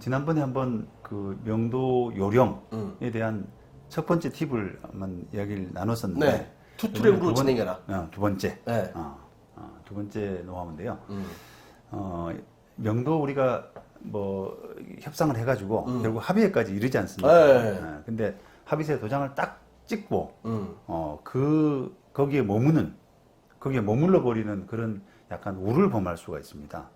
지난번에 한번 그 명도 요령에 음. 대한 첫 번째 팁을 한번 이야기를 나눴었는데 네. 투트랙으로 진행해라. 두 번째. 네. 두 번째 노하우인데요. 음. 명도 우리가 뭐 협상을 해가지고 결국 합의회까지 이르지 않습니까? 네. 근데 합의서에 도장을 딱 찍고 음. 거기에 머물러 버리는 그런 약간 우를 범할 수가 있습니다.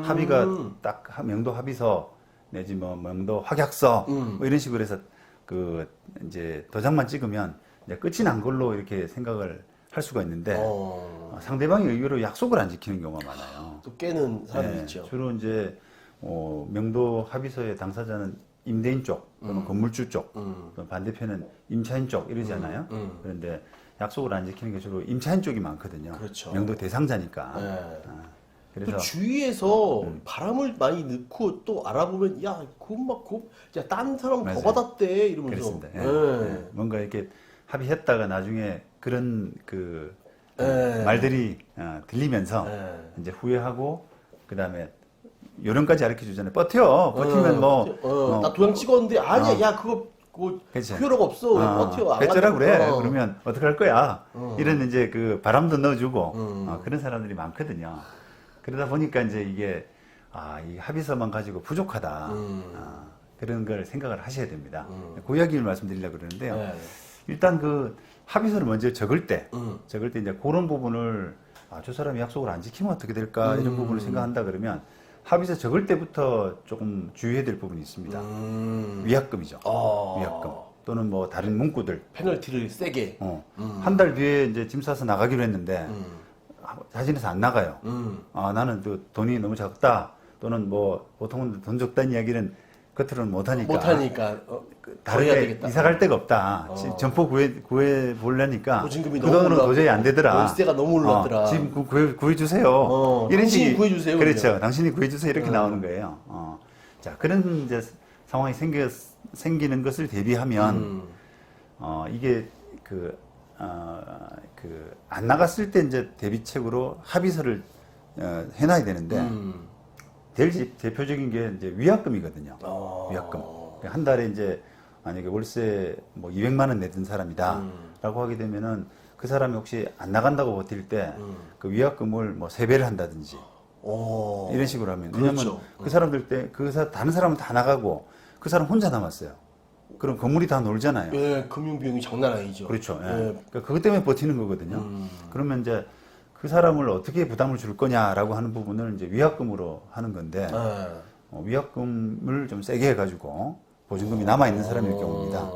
합의가 딱 명도 합의서 내지 뭐 명도 확약서 뭐 이런 식으로 해서 그 이제 도장만 찍으면 이제 끝이 난 걸로 이렇게 생각을 할 수가 있는데 상대방이 의외로 약속을 안 지키는 경우가 많아요. 또 깨는 사람이 있죠. 주로 이제 명도 합의서의 당사자는 임대인 쪽 또는 건물주 쪽, 또 반대편은 임차인 쪽 이러잖아요. 그런데 약속을 안 지키는 게 주로 임차인 쪽이 많거든요. 그렇죠. 명도 대상자니까. 네. 그래서 또 주위에서 바람을 많이 넣고 또 알아보면 야, 딴 사람 더 맞아요. 받았대 이러면서. 그렇습니다. 네. 뭔가 이렇게 합의했다가 나중에 그런 그 네. 말들이 들리면서 네. 이제 후회하고 그 다음에 요령까지 가르쳐 주잖아요. 버티면 나 도장 찍었는데 아니야, 야 그거 그치. 효력 없어. 버텨. 안 어쩌라 그래. 간다. 그러면 어떡할 거야. 이런 이제 그 바람도 넣어주고 그런 사람들이 많거든요. 그러다 보니까 이제 이게 이 합의서만 가지고 부족하다. 그런 걸 생각을 하셔야 됩니다. 그 이야기를 말씀드리려고 그러는데요. 네. 일단 그 합의서를 먼저 적을 때 이제 그런 부분을 저 사람이 약속을 안 지키면 어떻게 될까 이런 부분을 생각한다 그러면 합의서 적을 때부터 조금 주의해야 될 부분이 있습니다. 위약금이죠. 위약금 또는 뭐 다른 문구들 페널티를 세게. 한 달 뒤에 이제 짐 싸서 나가기로 했는데 자신에서 안 나가요. 나는 또 돈이 너무 적다 또는 뭐 보통은 돈 적다는 이야기는 겉으로는 못하니까 다르게 이사 갈 데가 없다. 점포 구해 보려니까 보증금이 그 너무 돈으로 올랐고, 도저히 안 되더라. 월세가 너무 올랐더라. 지금 구해 주세요. 당신이 구해주세요. 그렇죠. 그냥. 당신이 구해 주세요. 이렇게 나오는 거예요. 자 그런 이제 상황이 생기는 것을 대비하면 이게 안 나갔을 때 이제 대비책으로 합의서를 해놔야 되는데 대표적인 게 이제 위약금이거든요. 위약금. 한 달에 이제 만약에 월세 뭐 200만 원 내던 사람이다라고 하게 되면은 그 사람이 혹시 안 나간다고 버틸 때 그 위약금을 뭐 3배를 한다든지 이런 식으로 하면 왜냐면 그렇죠. 그 사람들 때 다른 사람은 다 나가고 그 사람 혼자 남았어요. 그럼 건물이 다 놀잖아요. 예, 금융 비용이 장난 아니죠. 그렇죠. 예. 예. 그러니까 그것 때문에 버티는 거거든요. 그러면 이제 그 사람을 어떻게 부담을 줄 거냐라고 하는 부분을 이제 위약금으로 하는 건데 위약금을 좀 세게 해가지고 보증금이 남아 있는 사람일 경우입니다.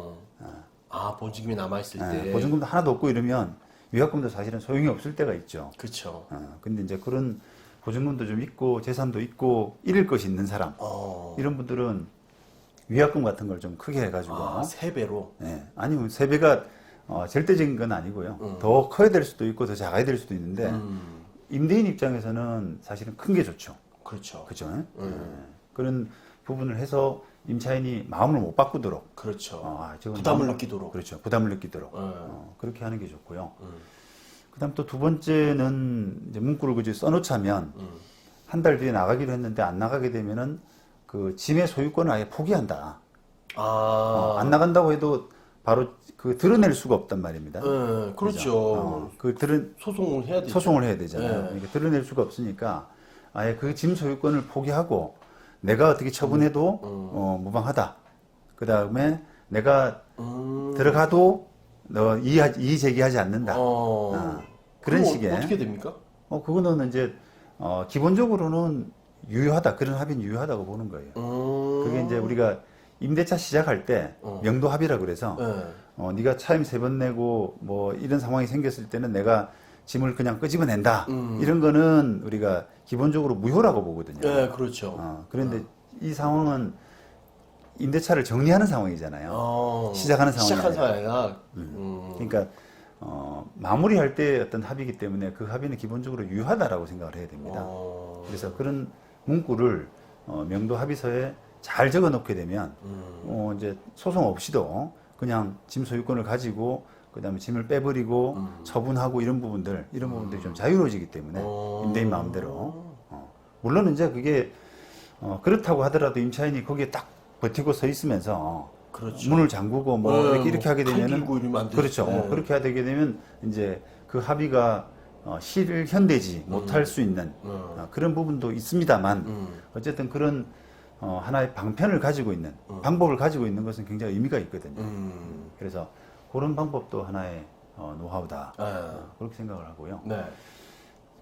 보증금이 남아 있을 때. 보증금도 하나도 없고 이러면 위약금도 사실은 소용이 없을 때가 있죠. 그렇죠. 근데 이제 그런 보증금도 좀 있고 재산도 있고 잃을 것이 있는 사람 이런 분들은 위약금 같은 걸 좀 크게 해가지고 3배로. 아니면 3배가 절대적인 건 아니고요. 더 커야 될 수도 있고 더 작아야 될 수도 있는데 임대인 입장에서는 사실은 큰 게 좋죠. 그렇죠. 그죠? 그런 부분을 해서 임차인이 마음을 못 바꾸도록. 그렇죠. 저건 부담을 느끼도록. 그렇죠. 부담을 느끼도록. 그렇게 하는 게 좋고요. 그 다음 또 두 번째는 이제 문구를 그저 써놓자면 한 달 뒤에 나가기로 했는데 안 나가게 되면은 그 짐의 소유권을 아예 포기한다. 안 나간다고 해도 바로 드러낼 수가 없단 말입니다. 그렇죠. 소송을 해야 되죠. 소송을 해야 되잖아요. 그러니까 드러낼 수가 없으니까 아예 그 짐 소유권을 포기하고 내가 어떻게 처분해도 무방하다. 그 다음에 내가 들어가도 너 이의 제기하지 않는다. 그런 식의. 어떻게 됩니까? 그거는 이제 기본적으로는 유효하다. 그런 합의는 유효하다고 보는 거예요. 그게 이제 우리가 임대차 시작할 때 명도 합의라 그래서 네가 차임 3번 내고 뭐 이런 상황이 생겼을 때는 내가 짐을 그냥 끄집어낸다. 이런 거는 우리가 기본적으로 무효라고 보거든요. 네, 그렇죠. 그런데 이 상황은 임대차를 정리하는 상황이잖아요. 시작하는 상황이야. 그러니까 마무리할 때 어떤 합의이기 때문에 그 합의는 기본적으로 유효하다라고 생각을 해야 됩니다. 그래서 그런 문구를 명도 합의서에 잘 적어 놓게 되면 이제 소송 없이도 그냥 짐 소유권을 가지고 그다음에 짐을 빼버리고 처분하고 이런 부분들이 좀 자유로워지기 때문에 임대인 마음대로 물론 이제 그게 그렇다고 하더라도 임차인이 거기에 딱 버티고 서 있으면서 그렇죠. 문을 잠그고 뭐 이렇게 하게 칼 되면은 들고 이러면 안 되죠. 그렇죠. 네. 그렇게 하게 되면 이제 그 합의가 실현되지 못할 수 있는 그런 부분도 있습니다만 어쨌든 그런 하나의 방편을 가지고 있는 방법을 가지고 있는 것은 굉장히 의미가 있거든요. 그래서 그런 방법도 하나의 노하우다 그렇게 생각을 하고요. 네.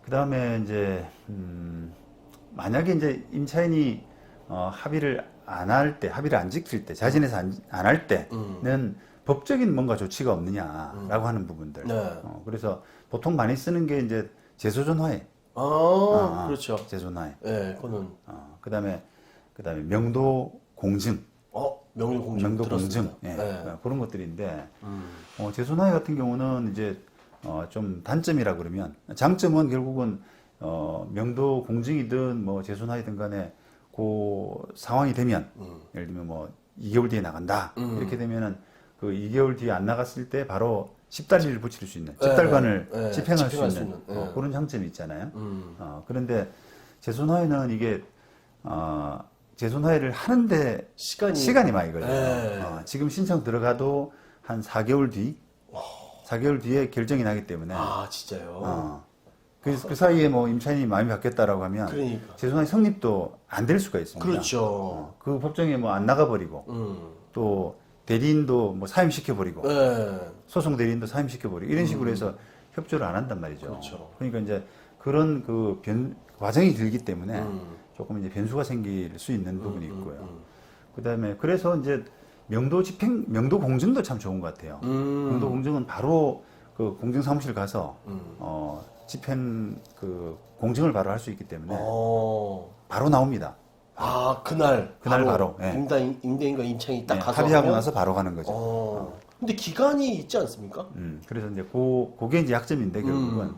그 다음에 이제 만약에 이제 임차인이 합의를 안 할 때, 합의를 안 지킬 때, 자진해서 안 할 때는 법적인 뭔가 조치가 없느냐라고 하는 부분들. 네. 그래서 보통 많이 쓰는 게 이제 재소전화해. 그렇죠. 재소전화해. 네, 그거는 그다음에 명도 공증. 명령 공증 명도 공증. 들었습니다. 예, 네. 그런 것들인데 재소전화해 같은 경우는 이제 좀 단점이라 그러면 장점은 결국은 명도 공증이든 뭐 재소전화이든 간에 그 상황이 되면 예를 들면 뭐 2개월 뒤에 나간다 이렇게 되면은 그 2개월 뒤에 안 나갔을 때 바로 10달리를 붙일 수 있는 10달간을 집행할 수 있는 그런 장점이 있잖아요. 그런데 재소나해는 이게 재소나해를 하는데 시간이 많이 걸려요. 지금 신청 들어가도 한 4개월 뒤 4개월 뒤에 결정이 나기 때문에 진짜요? 그 사이에 뭐 임차인이 마음이 바뀌었다라고 하면 그러니까. 재소나해 성립도 안 될 수가 있습니다. 그렇죠. 그 법정에 뭐 안 나가버리고 또 대리인도 뭐 사임시켜버리고 소송 대리인도 사임시켜버리고 이런 식으로 해서 협조를 안 한단 말이죠. 그렇죠. 그러니까 이제 그런 그 과정이 들기 때문에 조금 이제 변수가 생길 수 있는 부분이 있고요. 그다음에 그래서 이제 명도 공증도 참 좋은 것 같아요. 명도 공증은 바로 그 공증사무실 가서 집행 그 공증을 바로 할 수 있기 때문에 바로 나옵니다. 그날 바로. 예. 임대인과 임차인이 딱 네, 가서 합의하고 하면? 나서 바로 가는 거죠. 근데 기간이 있지 않습니까? 그래서 이제 그게 이제 약점인데 결국은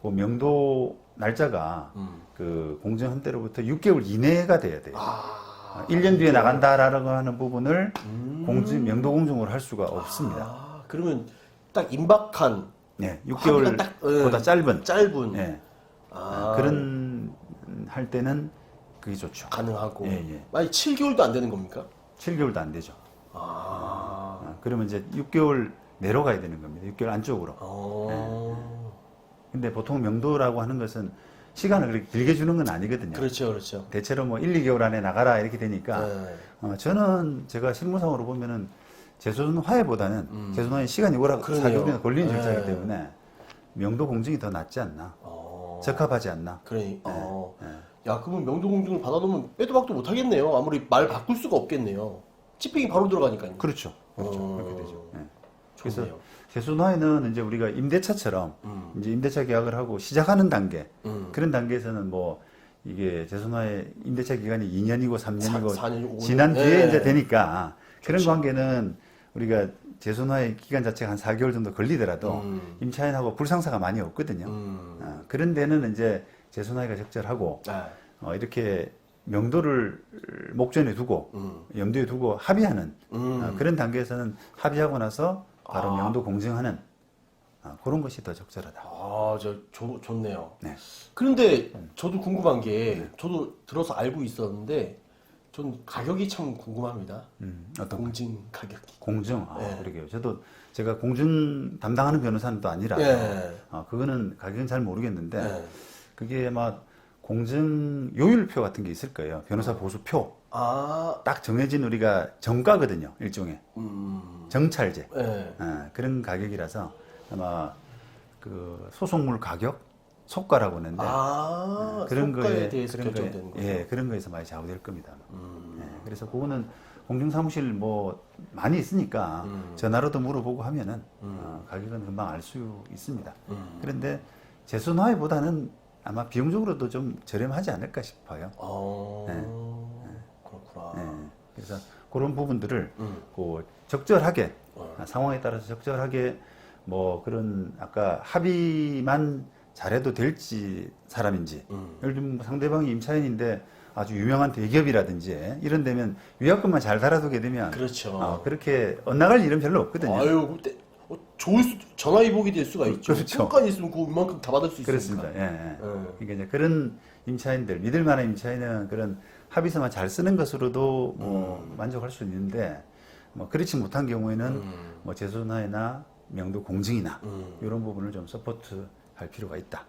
그 명도 날짜가 그 공증한 때로부터 6개월 이내가 돼야 돼요. 1년 뒤에 나간다라고 하는 부분을 명도 공증으로 할 수가 없습니다. 그러면 딱 임박한 네, 6개월보다 짧은. 네. 그런 할 때는 그게 좋죠. 가능하고. 예. 만약 7개월도 안 되는 겁니까? 7개월도 안 되죠. 그러면 이제 6개월 내로 가야 되는 겁니다. 6개월 안쪽으로. 근데 보통 명도라고 하는 것은 시간을 그렇게 길게 주는 건 아니거든요. 그렇죠. 대체로 뭐 1, 2개월 안에 나가라 이렇게 되니까 저는 제가 실무상으로 보면은 재소전화해보다는 재소전화에 시간이 오락 4개월이나 걸리는 절차이기 때문에 명도 공증이 더 낫지 않나. 적합하지 않나. 야, 그러면 명도 공증을 받아놓으면 빼도 박도 못 하겠네요. 아무리 말 바꿀 수가 없겠네요. 집행이 바로 들어가니까요. 그렇죠. 그렇게 되죠. 그래서 좋네요. 재소전화에는 이제 우리가 임대차처럼 이제 임대차 계약을 하고 시작하는 단계 그런 단계에서는 뭐 이게 재소전화의 임대차 기간이 2년이고 3년이고 4년, 5년. 지난 뒤에 이제 되니까 그런 관계는 우리가 재소전화의 기간 자체가 한 4개월 정도 걸리더라도 임차인하고 불상사가 많이 없거든요. 그런 데는 이제 재소전화가 적절하고 이렇게 명도를 목전에 두고 염두에 두고 합의하는 그런 단계에서는 합의하고 나서 바로 명도 공증하는 그런 것이 더 적절하다. 좋네요. 네. 그런데 저도 궁금한 게 저도 들어서 알고 있었는데 전 가격이 참 궁금합니다. 어떤 공증 가격이. 공증? 그러게요. 제가 공증 담당하는 변호사는 또 아니라 그거는 가격은 잘 모르겠는데 그게 아마 공증 요율표 같은 게 있을 거예요. 변호사 보수표. 딱 정해진 우리가 정가거든요. 일종의 정찰제. 그런 가격이라서 아마 그 소송물 가격 속가라고 하는데 그런 거에 대해서 결정되는 거죠. 그런 거에서 많이 좌우될 겁니다. 그래서 그거는 공증사무실 뭐 많이 있으니까 전화로도 물어보고 하면은 가격은 금방 알 수 있습니다. 그런데 재소전화보다는 아마 비용적으로도 좀 저렴하지 않을까 싶어요. 그렇구나. 그래서 그런 부분들을 그 적절하게 상황에 따라서 적절하게 뭐 그런 아까 합의만 잘해도 될지 사람인지 예를 들면 뭐 상대방이 임차인인데 아주 유명한 대기업이라든지 이런 데면 위약금만 잘 달아두게 되면 그렇죠. 그렇게 엇나갈 일은 별로 없거든요. 그때 전화위복이 될 수가 있죠. 그렇죠. 평가 있으면 그만큼 다 받을 수 있으니까. 그렇습니다. 그러니까 이제 그런 임차인들 믿을 만한 임차인은 그런 합의서만 잘 쓰는 것으로도 뭐 만족할 수 있는데 뭐 그렇지 못한 경우에는 뭐 제소사회나 명도 공증이나 이런 부분을 좀 서포트할 필요가 있다.